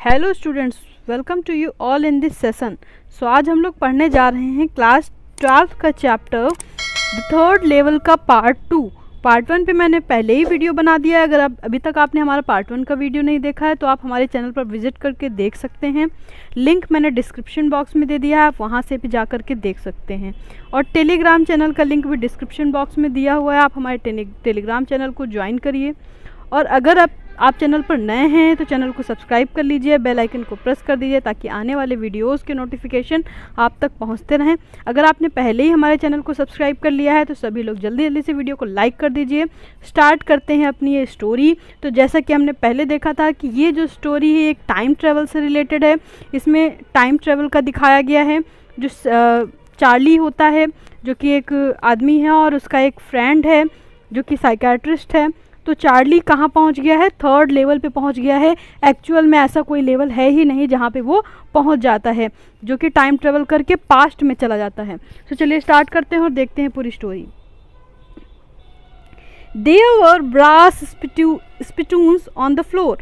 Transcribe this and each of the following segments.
Hello students, welcome to you all in this session. So आज हम लोग पढ़ने जा रहे हैं क्लास 12 का चैप्टर द थर्ड लेवल का पार्ट 2। पार्ट 1 पे मैंने पहले ही वीडियो बना दिया है। अगर आप अभी तक आपने हमारा पार्ट 1 का वीडियो नहीं देखा है तो आप हमारे चैनल पर विजिट करके देख सकते हैं। लिंक मैंने डिस्क्रिप्शन बॉक्स में दे दिया है, आप वहाँ से भी जा करके देख सकते हैं। और टेलीग्राम चैनल का लिंक भी डिस्क्रिप्शन बॉक्स में दिया हुआ है, आप हमारे टेलीग्राम चैनल को ज्वाइन करिए। और अगर आप चैनल पर नए हैं तो चैनल को सब्सक्राइब कर लीजिए, बेल आइकन को प्रेस कर दीजिए ताकि आने वाले वीडियोस के नोटिफिकेशन आप तक पहुंचते रहें। अगर आपने पहले ही हमारे चैनल को सब्सक्राइब कर लिया है तो सभी लोग जल्दी जल्दी से वीडियो को लाइक कर दीजिए। स्टार्ट करते हैं अपनी ये स्टोरी। तो जैसा कि हमने पहले देखा था कि ये जो स्टोरी है एक टाइम ट्रेवल से रिलेटेड है। इसमें टाइम ट्रेवल का दिखाया गया है। जो चार्ली होता है जो कि एक आदमी है और उसका एक फ्रेंड है जो कि साइकियाट्रिस्ट है। तो चार्ली कहाँ पहुँच गया है? थर्ड लेवल पे पहुँच गया है। एक्चुअल में ऐसा कोई लेवल है ही नहीं जहाँ पे वो पहुँच जाता है, जो कि टाइम ट्रेवल करके पास्ट में चला जाता है। तो चलिए स्टार्ट करते हैं और देखते हैं पूरी story. There were brass spittoons on the floor।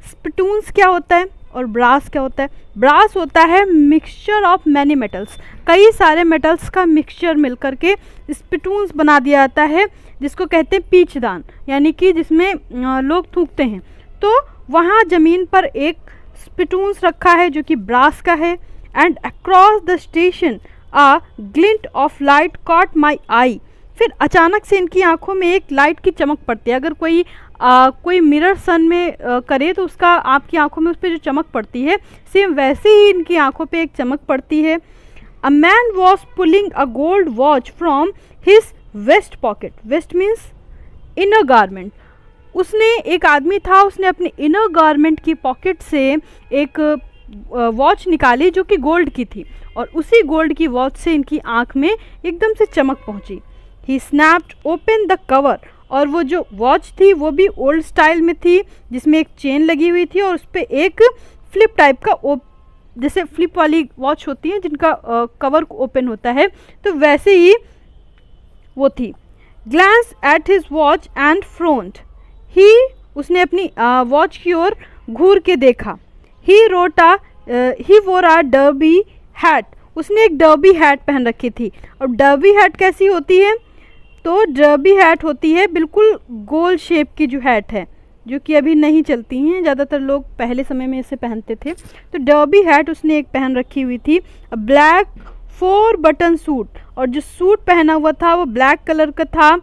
स्पिटून्स क्या होता है और ब्रास क्या होता है? ब्रास होता है मिक्सचर ऑफ मैनी मेटल्स, कई सारे मेटल्स का मिक्सचर मिलकर के स्पिटून्स बना दिया जाता है, जिसको कहते हैं पीचदान, यानी कि जिसमें लोग थूकते हैं। तो वहाँ ज़मीन पर एक स्पिटून्स रखा है जो कि ब्रास का है। And across the station a glint of light caught my eye. फिर अचानक से इनकी आंखों में एक लाइट की चमक पड़ती है। अगर कोई मिरर सन में करे तो उसका आपकी आंखों में उस पर जो चमक पड़ती है सेम वैसे ही इनकी आंखों पे एक चमक पड़ती है। A man was pulling a gold watch from his vest pocket. Vest means inner garment. एक आदमी था, उसने अपने इनर गारमेंट की पॉकेट से एक वॉच निकाली जो कि गोल्ड की थी, और उसी गोल्ड की वॉच से इनकी आंख में एकदम से चमक पहुंची। ही स्नैप्ड ओपन द कवर। और वो जो वॉच थी वो भी ओल्ड स्टाइल में थी, जिसमें एक चेन लगी हुई थी और उस पर एक फ्लिप टाइप का जैसे फ्लिप वाली वॉच होती है जिनका कवर ओपन होता है, तो वैसे ही वो थी। Glance at his watch and frowned. उसने अपनी वॉच की ओर घूर के देखा। ही वोर अ डर्बी हैट। उसने एक डर्बी हैट पहन रखी थी। और डर्बी हैट कैसी होती है? तो डर्बी हैट होती है बिल्कुल गोल शेप की जो हैट है, जो कि अभी नहीं चलती हैं, ज़्यादातर लोग पहले समय में इसे पहनते थे। तो डर्बी हैट उसने एक पहन रखी हुई थी। ब्लैक 4 बटन सूट, और जो सूट पहना हुआ था वो ब्लैक कलर का था।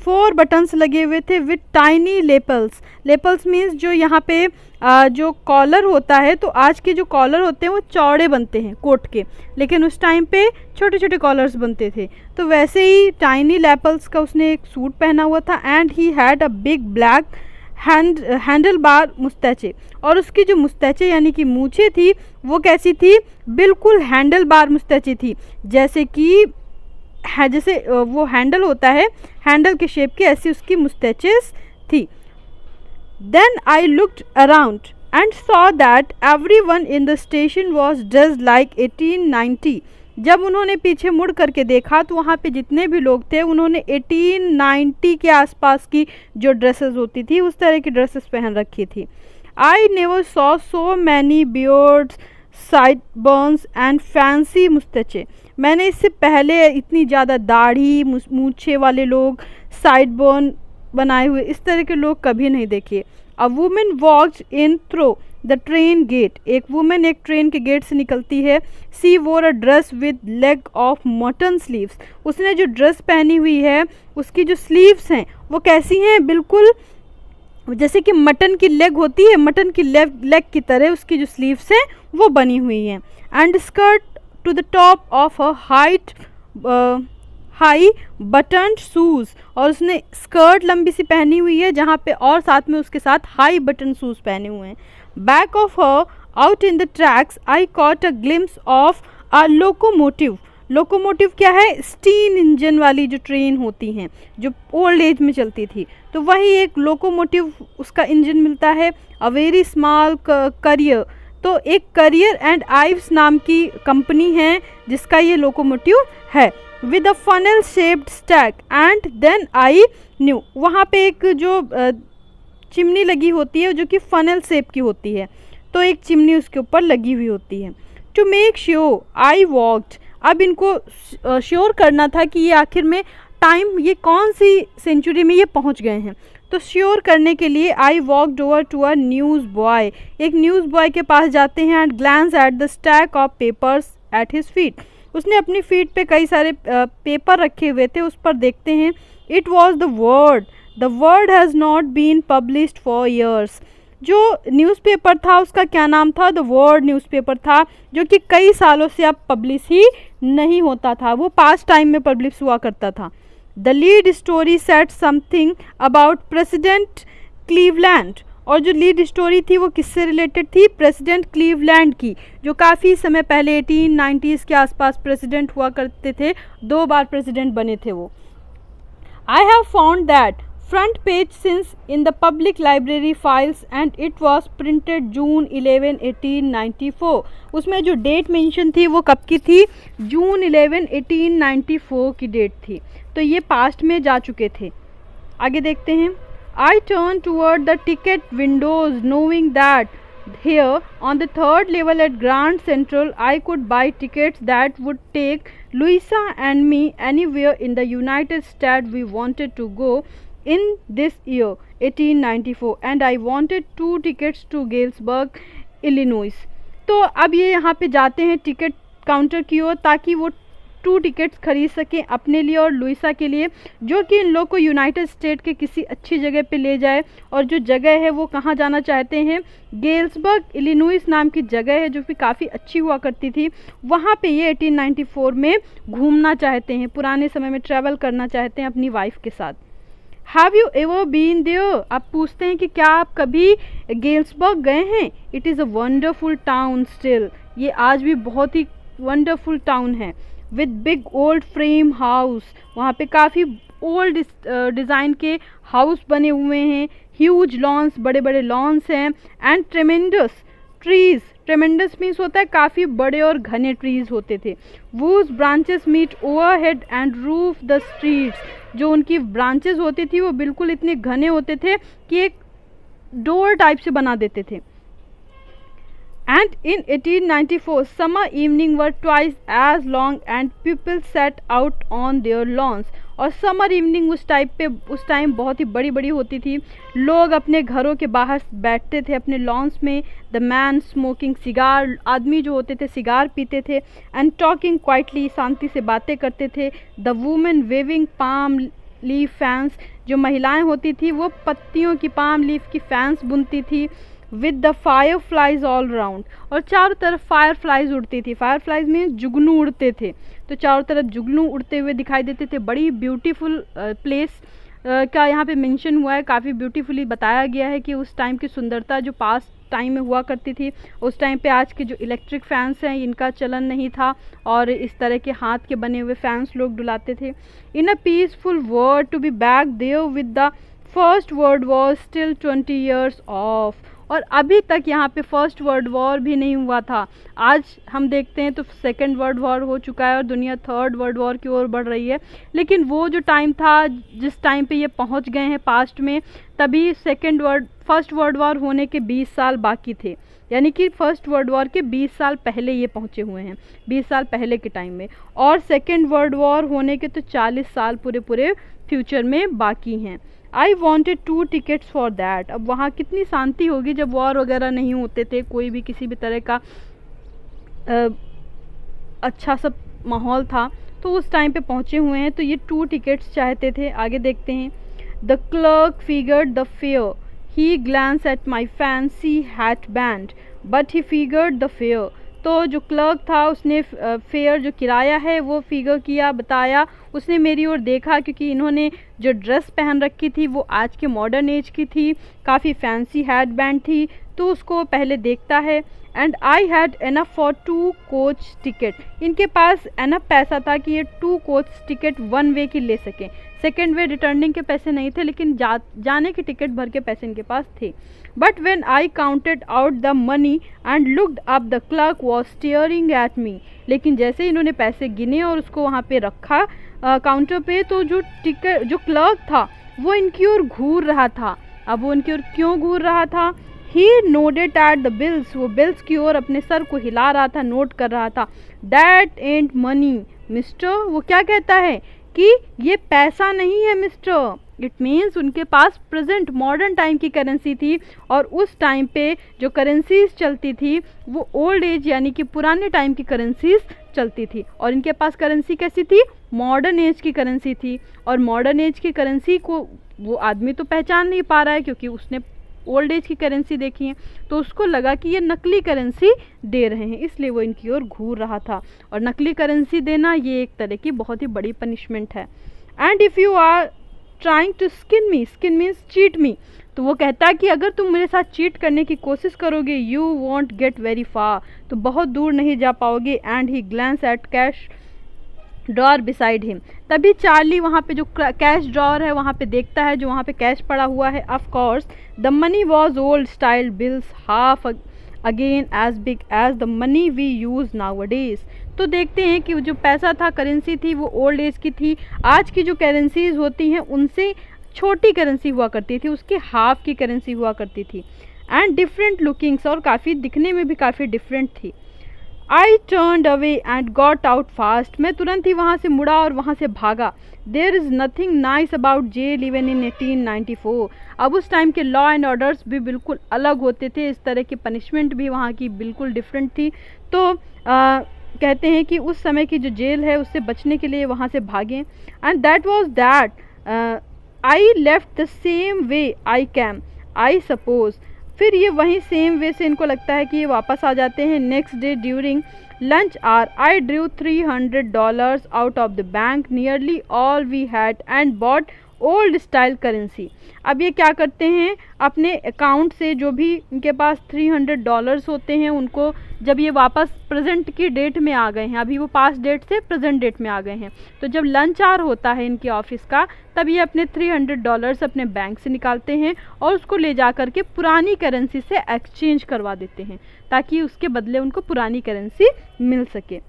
4 बटन्स लगे हुए थे विथ टाइनी लेपल्स। लेपल्स मीन्स जो यहाँ पे जो कॉलर होता है, तो आज के जो कॉलर होते हैं वो चौड़े बनते हैं कोट के, लेकिन उस टाइम पे छोटे छोटे कॉलर्स बनते थे। तो वैसे ही टाइनी लेपल्स का उसने एक सूट पहना हुआ था। And he had a big black handlebar moustache. और उसकी जो मुस्टैचे यानी कि मूछें थी वो कैसी थी? बिल्कुल हैंडल बार मुस्टैचे थी, जैसे वो हैंडल होता है, हैंडल के शेप की, ऐसी उसकी मुस्टैचेस थी। Then I looked around and saw that everyone in the station was dressed like 1890। जब उन्होंने पीछे मुड़ करके देखा तो वहाँ पे जितने भी लोग थे उन्होंने 1890 के आसपास की जो ड्रेसेस होती थी उस तरह की ड्रेसेस पहन रखी थी। I never saw so many beards, sideburns and fancy mustache। मैंने इससे पहले इतनी ज़्यादा दाढ़ी, मूछे वाले लोग, साइडबर्न बनाए हुए इस तरह के लोग कभी नहीं देखे। A woman walked in through the train gate. एक वुमेन एक ट्रेन के गेट से निकलती है। She wore a dress with leg of mutton sleeves. उसने जो ड्रेस पहनी हुई है उसकी जो स्लीव्स हैं वो कैसी हैं? बिल्कुल जैसे कि मटन की लेग होती है, मटन की लेग की तरह उसकी जो स्लीव्स हैं वो बनी हुई हैं। And skirt to the top of a high buttoned shoes. और उसने स्कर्ट लंबी सी पहनी हुई है जहाँ पे और साथ में उसके साथ हाई बटन शूज़ पहने हुए हैं। Back of her out in the tracks I caught a glimpse of a locomotive. Locomotive क्या है? स्टीम इंजन वाली जो ट्रेन होती हैं जो ओल्ड एज में चलती थी, तो वही एक लोकोमोटिव उसका इंजन मिलता है। A very small career. तो एक करियर एंड आइव्स नाम की कंपनी है जिसका ये लोकोमोटिव है। With a funnel shaped stack and then I knew. वहाँ पे एक जो चिमनी लगी होती है जो कि फनल शेप की होती है, तो एक चिमनी उसके ऊपर लगी हुई होती है। To make sure I walked, अब इनको श्योर करना था कि ये आखिर में टाइम ये कौन सी सेंचुरी में ये पहुंच गए हैं। तो श्योर करने के लिए I walked over to a newsboy, एक न्यूज़ बॉय के पास जाते हैं and glance at the stack of papers at his feet, उसने अपनी फीट पे कई सारे पेपर रखे हुए थे, उस पर देखते हैं it was the World has not been published for years, जो न्यूज़पेपर था उसका क्या नाम था, द वर्ड न्यूज़पेपर था, जो कि कई सालों से अब पब्लिश ही नहीं होता था, वो पास्ट टाइम में पब्लिश हुआ करता था। The lead story set something about president Cleveland, और जो लीड स्टोरी थी वो किससे रिलेटेड थी, प्रेसिडेंट क्लीवलैंड की, जो काफ़ी समय पहले 1890s के आसपास प्रेसिडेंट हुआ करते थे, 2 बार प्रेसिडेंट बने थे वो। I have found that front page since in the public library files and it was printed June 11, 1894, उसमें जो डेट मेंशन थी वो कब की थी, जून 11, 1894 की डेट थी, तो ये पास्ट में जा चुके थे। आगे देखते हैं। I turned toward the ticket windows knowing that here on the 3rd level at Grand Central I could buy tickets that would take Louisa and me anywhere in the United States we wanted to go in this year 1894 and I wanted 2 tickets to Galesburg, Illinois। तो अब ये यहाँ पे जाते हैं ticket counter की ओर ताकि वो 2 टिकट्स खरीद सकें अपने लिए और लुइसा के लिए, जो कि इन लोग को यूनाइटेड स्टेट के किसी अच्छी जगह पे ले जाए, और जो जगह है वो कहाँ जाना चाहते हैं, गेल्सबर्ग इलिनॉइस नाम की जगह है जो कि काफ़ी अच्छी हुआ करती थी, वहाँ पे ये 1894 में घूमना चाहते हैं, पुराने समय में ट्रैवल करना चाहते हैं अपनी वाइफ के साथ। Have you ever been there, आप पूछते हैं कि क्या आप कभी गेल्सबर्ग गए हैं। It is a wonderful town still, ये आज भी बहुत ही वंडरफुल टाउन है। With big old frame house, वहाँ पे काफ़ी ओल्ड डिज़ाइन के हाउस बने हुए हैं, ह्यूज लॉन्स, बड़े बड़े लॉन्स हैं, and tremendous trees, tremendous means होता है काफ़ी बड़े और घने ट्रीज होते थे। Whose branches meet overhead and roof the streets, जो उनकी ब्रांचेस होती थी वो बिल्कुल इतने घने होते थे कि एक डोर टाइप से बना देते थे। And in 1894 summer evening were twice as long and people set out on their lawns, और समर इवनिंग उस टाइम बहुत ही बड़ी बड़ी होती थी, लोग अपने घरों के बाहर बैठते थे अपने लॉन्स में। द मैन स्मोकिंग सिगार, आदमी जो होते थे सिगार पीते थे, एंड टॉकिंग क्वाइटली, शांति से बातें करते थे। The women waving palm leaf fans, जो महिलाएं होती थी वो पत्तियों की पाम लीफ की फैंस बुनती थी। With the fire flies all round, और चारों तरफ फायर फ्लाइज उड़ती थी, फायर फ्लाइज में जुगनू उड़ते थे, तो चारों तरफ जुगनू उड़ते हुए दिखाई देते थे। बड़ी ब्यूटीफुल प्लेस का यहाँ पे मेंशन हुआ है, काफ़ी ब्यूटीफुली बताया गया है कि उस टाइम की सुंदरता जो पास्ट टाइम में हुआ करती थी। उस टाइम पे आज के जो इलेक्ट्रिक फैंस हैं इनका चलन नहीं था, और इस तरह के हाथ के बने हुए फैंस लोग डुलाते थे। In a peaceful word to be back there with the first world war still 20 years off, और अभी तक यहाँ पे फर्स्ट वर्ल्ड वॉर भी नहीं हुआ था। आज हम देखते हैं तो सेकंड वर्ल्ड वॉर हो चुका है और दुनिया थर्ड वर्ल्ड वॉर की ओर बढ़ रही है, लेकिन वो जो टाइम था जिस टाइम पे ये पहुँच गए हैं पास्ट में, तभी फर्स्ट वर्ल्ड वॉर होने के 20 साल बाकी थे, यानी कि फर्स्ट वर्ल्ड वॉर के 20 साल पहले ये पहुँचे हुए हैं, 20 साल पहले के टाइम में, और सेकेंड वर्ल्ड वॉर होने के तो 40 साल पूरे फ्यूचर में बाकी हैं। I wanted 2 tickets for that, अब वहाँ कितनी शांति होगी जब वॉर वगैरह नहीं होते थे, कोई भी किसी भी तरह का अच्छा सा माहौल था, तो उस टाइम पे पहुँचे हुए हैं, तो ये 2 tickets चाहते थे। आगे देखते हैं। The clerk figured the fair, he glans at my fancy hat band but he figured the fair, तो जो क्लर्क था उसने फेयर जो किराया है वो फिगर किया, बताया, उसने मेरी ओर देखा क्योंकि इन्होंने जो ड्रेस पहन रखी थी वो आज के मॉडर्न एज की थी, काफ़ी फैंसी हेड बैंड थी, तो उसको पहले देखता है। And I had enough for 2 coach ticket, इनके पास एनफ पैसा था कि ये 2 coach टिकट 1 वे की ले सकें, सेकेंड वे रिटर्निंग के पैसे नहीं थे, लेकिन जाने के टिकट भर के पैसे इनके पास थे। But when I counted out the money and looked up the clerk was staring at me, लेकिन जैसे ही इन्होंने पैसे गिने और उसको वहाँ पे रखा काउंटर पे, तो जो क्लर्क था वो इनकी ओर घूर रहा था। अब वो इनकी ओर क्यों घूर रहा था? ही नोडेड एट द बिल्स, वो बिल्स की ओर अपने सर को हिला रहा था, नोट कर रहा था. दैट एंड मनी मिस्टर, वो क्या कहता है कि ये पैसा नहीं है मिस्टर. इट मीन्स उनके पास प्रेजेंट मॉडर्न टाइम की करेंसी थी, और उस टाइम पे जो करेंसीज चलती थी वो ओल्ड एज यानी कि पुराने टाइम की करेंसीज चलती थी, और इनके पास करेंसी कैसी थी, मॉडर्न एज की करेंसी थी. और मॉडर्न एज की करेंसी को वो आदमी तो पहचान नहीं पा रहा है क्योंकि उसने ओल्ड एज की करेंसी देखी है, तो उसको लगा कि ये नकली करेंसी दे रहे हैं, इसलिए वो इनकी ओर घूर रहा था. और नकली करेंसी देना ये एक तरह की बहुत ही बड़ी पनिशमेंट है. And if you are trying to skin me, skin means cheat me, तो वो कहता है कि अगर तुम मेरे साथ चीट करने की कोशिश करोगे you want get very far, तो बहुत दूर नहीं जा पाओगे. And he glans eight cash drawer beside him, तभी चार्ली वहाँ पे जो कैश ड्रॉर है वहाँ पे देखता है, जो वहाँ पे कैश पड़ा हुआ है. Of course the money was old style bills half again as big as the money we use nowadays. तो देखते हैं कि जो पैसा था, करेंसी थी, वो ओल्ड एज की थी. आज की जो करेंसीज होती हैं उनसे छोटी करेंसी हुआ करती थी, उसकी हाफ की करेंसी हुआ करती थी. एंड डिफरेंट लुकिंग्स, और काफ़ी दिखने में भी काफ़ी डिफरेंट थी. I turned away and got out fast, मैं तुरंत ही वहाँ से मुड़ा और वहाँ से भागा. There is nothing nice about jail even in 1894. अब उस टाइम के लॉ एंड ऑर्डर्स भी बिल्कुल अलग होते थे, इस तरह की पनिशमेंट भी वहाँ की बिल्कुल डिफरेंट थी. तो कहते हैं कि उस समय की जो जेल है उससे बचने के लिए वहाँ से भागें. And that was that I left the same way I came I suppose. फिर ये वहीं सेम वे से इनको लगता है कि ये वापस आ जाते हैं. Next day during lunch hour I drew $300 out of the bank, nearly all we had, and bought old style currency. अब ये क्या करते हैं, अपने अकाउंट से जो भी इनके पास $300 होते हैं उनको, जब ये वापस प्रेजेंट की डेट में आ गए हैं, अभी वो पास्ट डेट से प्रेजेंट डेट में आ गए हैं, तो जब लंच आवर होता है इनके ऑफिस का, तब ये अपने $300 अपने बैंक से निकालते हैं और उसको ले जा कर के पुरानी करेंसी से एक्सचेंज करवा देते हैं, ताकि उसके बदले उनको पुरानी करेंसी मिल सके.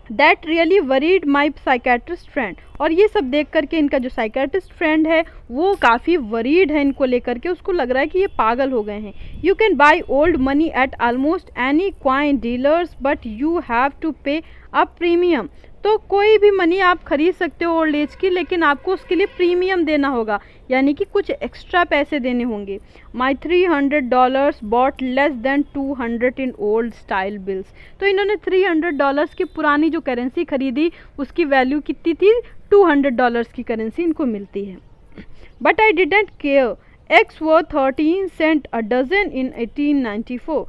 That really worried my psychiatrist friend, और ये सब देख करके इनका जो साइकेट्रिस्ट फ्रेंड है वो काफ़ी वरीड है इनको लेकर के, उसको लग रहा है कि ये पागल हो गए हैं. You can buy old money at almost any coin dealers but you have to pay a premium. तो कोई भी मनी आप खरीद सकते हो ओल्ड एज की, लेकिन आपको उसके लिए प्रीमियम देना होगा, यानी कि कुछ एक्स्ट्रा पैसे देने होंगे. My $300 bought less than 200 in old style bills. तो इन्होंने $300 की पुरानी जो करेंसी खरीदी उसकी वैल्यू कितनी थी, $200 की करेंसी इनको मिलती है. But I didn't care, eggs were 13 cent a dozen in 1894.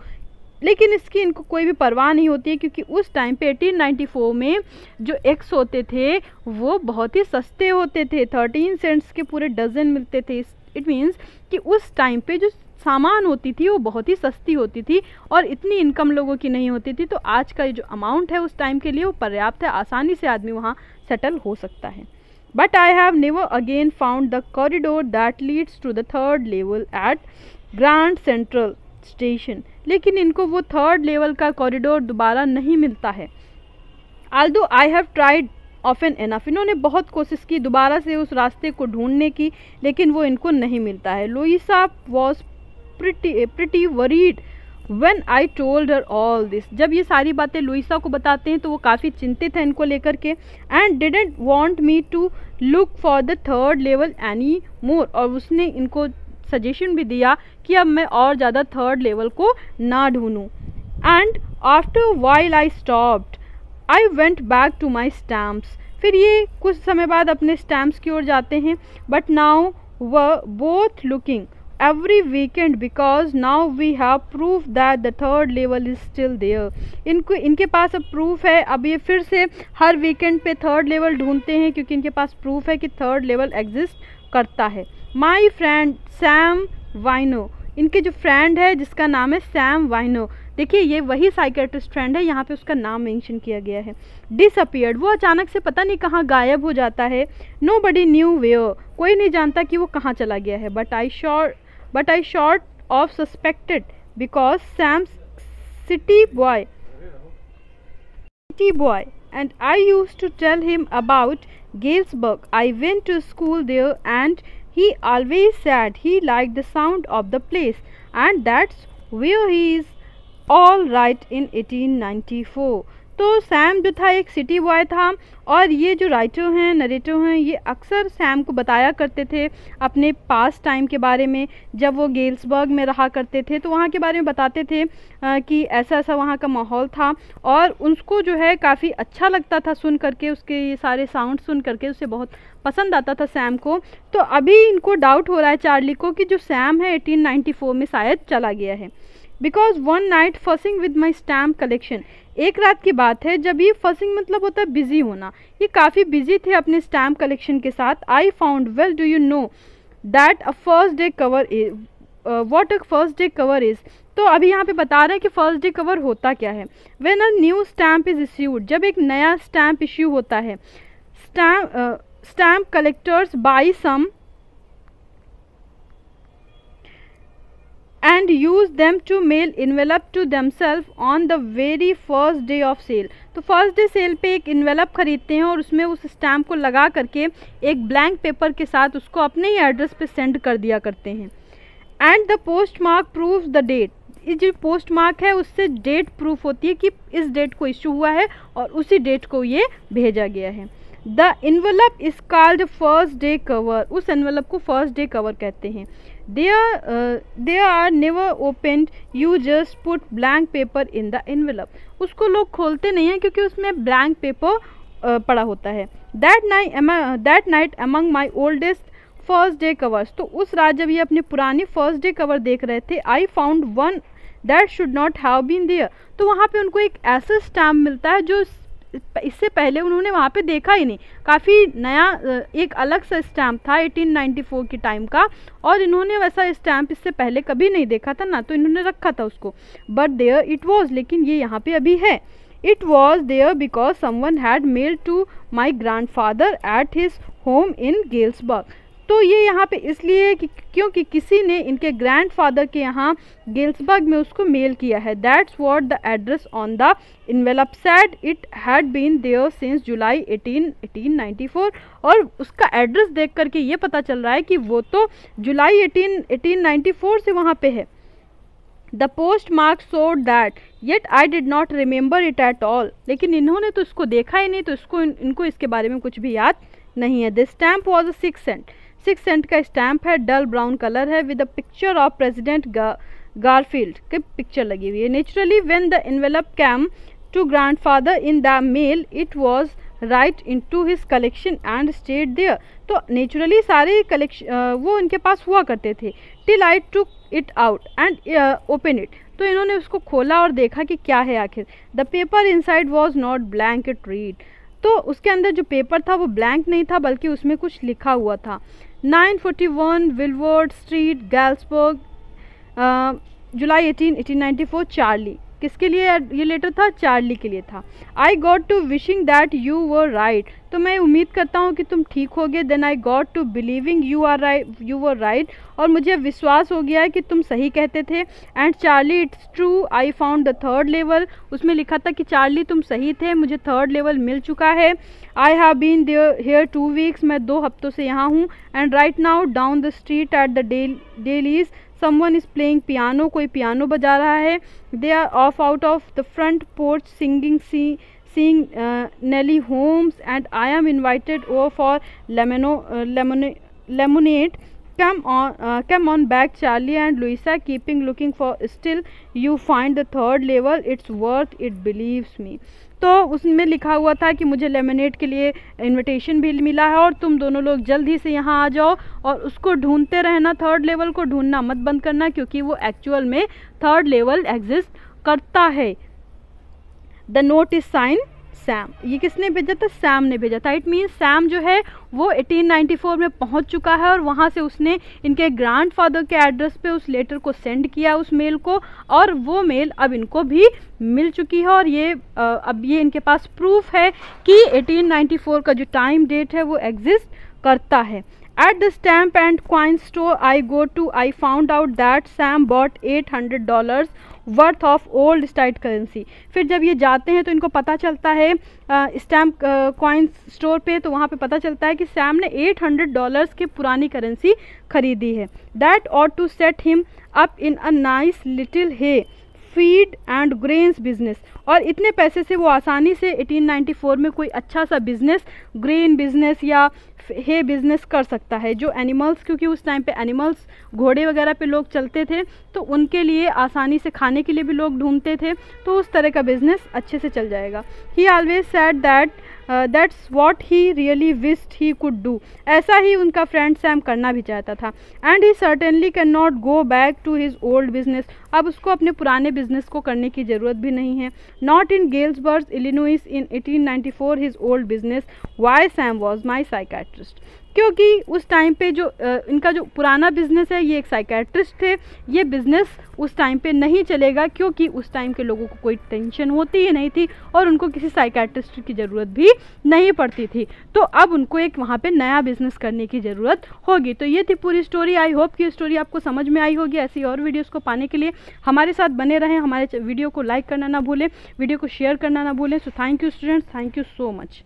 लेकिन इसकी इनको कोई भी परवाह नहीं होती है, क्योंकि उस टाइम पे 1894 में जो एग्स होते थे वो बहुत ही सस्ते होते थे, 13 सेंट्स के पूरे डज़न मिलते थे. इट मीन्स कि उस टाइम पे जो सामान होती थी वो बहुत ही सस्ती होती थी और इतनी इनकम लोगों की नहीं होती थी. तो आज का जो अमाउंट है उस टाइम के लिए वो पर्याप्त है, आसानी से आदमी वहाँ सेटल हो सकता है. But I have never again found the corridor that leads to the third level at Grand Central station. लेकिन इनको वो थर्ड लेवल का कॉरिडोर दोबारा नहीं मिलता है. Aldous I have tried often enough, इन्होंने बहुत कोशिश की दोबारा से उस रास्ते को ढूंढने की, लेकिन वो इनको नहीं मिलता है. Louisa was pretty worried when I told her all this. जब ये सारी बातें लुइसा को बताते हैं तो वो काफ़ी चिंतित है इनको लेकर के. And didn't want me to look for the third level any more, और उसने इनको सजेशन भी दिया कि अब मैं और ज़्यादा थर्ड लेवल को ना ढूंढूं. And after while I stopped I went back to my stamps. फिर ये कुछ समय बाद अपने स्टैम्प्स की ओर जाते हैं. But now were both looking every weekend because now we have proof that the third level is still there. इनके पास अब प्रूफ है, अब ये फिर से हर वीकेंड पे थर्ड लेवल ढूंढते हैं क्योंकि इनके पास प्रूफ है कि थर्ड लेवल एग्जिस्ट करता है. माई फ्रेंड सैम वाइनो, इनके जो फ्रेंड है जिसका नाम है सैम वाइनो, देखिए ये वही साइकेट्रिस्ट फ्रेंड है, यहाँ पे उसका नाम मेंशन किया गया है. डिसअपियर्ड, वो अचानक से पता नहीं कहाँ गायब हो जाता है. नो बडी न्यू वेयर, कोई नहीं जानता कि वो कहाँ चला गया है. But I sort of suspected because Sam's city boy and I used to tell him about Galesburg. I went to school there and he always said he liked the sound of the place and that's where he is all right in 1894. तो Sam जो था एक city boy था और ये जो writer हैं, narrator हैं, ये अक्सर सैम को बताया करते थे अपने पास टाइम के बारे में। जब वो गेल्सबर्ग में रहा करते थे तो वहाँ के बारे में बताते थे कि ऐसा ऐसा वहाँ का माहौल था और उसको जो है काफ़ी अच्छा लगता था सुन करके, उसके ये सारे साउंड सुन करके उसे बहुत पसंद आता था सैम को। तो अभी इनको डाउट हो रहा है चार्ली को कि जो सैम है 1894 में शायद चला गया है। Because one night fussing with my stamp collection, एक रात की बात है जब ये फसिंग मतलब होता है बिजी होना, ये काफ़ी बिजी थे अपने स्टैम्प कलेक्शन के साथ। I found, well do you know that a first day cover is, what a first day cover is. तो अभी यहाँ पे बता रहे हैं कि फर्स्ट डे कवर होता क्या है। When a new stamp is issued, जब एक नया स्टैम्प इश्यू होता है, stamp collectors buy some and use them to mail envelope to themselves on the very first day of sale। तो फर्स्ट डे सेल पे एक इन्वेलप खरीदते हैं और उसमें उस स्टैम्प को लगा करके एक ब्लैंक पेपर के साथ उसको अपने ही एड्रेस पे सेंड कर दिया करते हैं। And the postmark proves the date, ये जो पोस्ट मार्क है उससे डेट प्रूफ होती है कि इस डेट को इशू हुआ है और उसी डेट को ये भेजा गया है। The envelope is called first day cover, उस एनवेलप को फर्स्ट डे कवर कहते हैं। they are never opened, you just put blank paper in the envelope, उसको लोग खोलते नहीं हैं क्योंकि उसमें blank paper पड़ा होता है। that night among my oldest first day covers, तो उस रात जब ये अपनी पुरानी first day cover देख रहे थे, I found one that should not have been there, तो वहाँ पे उनको एक ऐसा स्टैम्प मिलता है जो इससे पहले उन्होंने वहाँ पे देखा ही नहीं, काफ़ी नया एक अलग सा स्टैम्प था 1894 की टाइम का और इन्होंने वैसा स्टैम्प इससे पहले कभी नहीं देखा था ना, तो इन्होंने रखा था उसको। बट देयर इट वॉज, लेकिन ये यहाँ पे अभी है। It was there because someone had mailed to my grandfather at his home in Galesburg, तो ये यहाँ पे इसलिए कि क्योंकि किसी ने इनके ग्रैंडफादर के यहाँ गेल्सबर्ग में उसको मेल किया है। That's what the address on the envelope said, it had been there since July 1894, और उसका एड्रेस देख करके ये पता चल रहा है कि वो तो जुलाई 1894 से वहाँ पे है। The post mark showed that yet I did not remember it at all, लेकिन इन्होंने तो इसको देखा ही नहीं, तो इनको इसके बारे में कुछ भी याद नहीं है। The stamp was a 6 cent, 6 cent का स्टैम्प है, डल ब्राउन कलर है, with a picture of President Garfield की पिक्चर लगी हुई है। Naturally when the envelope came to grandfather in the mail it was right into his collection and stayed there, तो naturally सारे collection वो इनके पास हुआ करते थे। Till I took it out and open it, तो इन्होंने उसको खोला और देखा कि क्या है आखिर। The paper inside was not blank it read, तो उसके अंदर जो पेपर था वो ब्लैंक नहीं था बल्कि उसमें कुछ लिखा हुआ था। 941 विलवर्ड स्ट्रीट गैल्सबर्ग, जुलाई 1894, चार्ली। किसके लिए ये लेटर था? चार्ली के लिए था। I got to wishing that you were right, तो मैं उम्मीद करता हूँ कि तुम ठीक होगे। Then I got to believing you were right, और मुझे विश्वास हो गया है कि तुम सही कहते थे। And Charlie it's true I found the 3rd level, उसमें लिखा था कि चार्ली तुम सही थे, मुझे 3rd लेवल मिल चुका है। I have been here 2 weeks, मैं 2 हफ्तों से यहाँ हूँ। And right now down the street at the Dalys someone is playing piano, कोई पियानो बजा रहा है। They are off out of the front porch singing seeing Nelly Holmes, and I am invited over for lemonade. Come on back, Charlie and Louisa, keeping looking for. Still, you find the 3rd level. It's worth it, believes me. तो उसमें लिखा हुआ था कि मुझे lemonade के लिए invitation भी मिला है और तुम दोनों लोग जल्दी से यहाँ आ जाओ और उसको ढूंढते रहना। 3rd लेवल को ढूंढना मत बंद करना, क्योंकि वो एक्चुअल में 3rd लेवल एग्जिस्ट करता है। The note is sine Sam, ये किसने भेजा था? सैम ने भेजा था। इट मीन्स सैम जो है वो 1894 में पहुंच चुका है और वहाँ से उसने इनके ग्रैंडफादर के एड्रेस पे उस लेटर को सेंड किया, उस मेल को, और वो मेल अब इनको भी मिल चुकी है। और ये अब ये इनके पास प्रूफ है कि 1894 का जो टाइम डेट है वो एग्जिस्ट करता है। At the stamp and coin store I go to, I found out that Sam bought $800 worth of old style currency. फिर जब ये जाते हैं तो इनको पता चलता है स्टैम्प कॉइन स्टोर पे, तो वहाँ पे पता चलता है कि सैम ने $800 की पुरानी करेंसी खरीदी है। That ought to set him up in a nice little hay feed and grains business. और इतने पैसे से वो आसानी से 1894 में कोई अच्छा सा बिजनेस, ग्रेन बिजनेस या हे बिजनेस कर सकता है। जो एनिमल्स, क्योंकि उस टाइम पे एनिमल्स घोड़े वगैरह पे लोग चलते थे, तो उनके लिए आसानी से खाने के लिए भी लोग ढूंढते थे, तो उस तरह का बिजनेस अच्छे से चल जाएगा। He always said that that's what he really wished he could do. ऐसा ही उनका फ्रेंड सैम करना भी चाहता था। And he certainly can not go back to his old business. अब उसको अपने पुराने बिजनेस को करने की ज़रूरत भी नहीं है। Not in Galesburg Illinois in 1894 his old business why Sam was my psychiatrist. क्योंकि उस टाइम पे जो इनका जो पुराना बिजनेस है, ये एक साइकेट्रिस्ट थे, ये बिज़नेस उस टाइम पे नहीं चलेगा, क्योंकि उस टाइम के लोगों को कोई टेंशन होती ही नहीं थी और उनको किसी साइकेट्रिस्ट की ज़रूरत भी नहीं पड़ती थी। तो अब उनको एक वहाँ पे नया बिजनेस करने की ज़रूरत होगी। तो ये थी पूरी स्टोरी। आई होप कि स्टोरी आपको समझ में आई होगी। ऐसी और वीडियोस को पाने के लिए हमारे साथ बने रहें। हमारे वीडियो को लाइक करना ना भूलें, वीडियो को शेयर करना ना भूलें। So thank you students, thank you so much.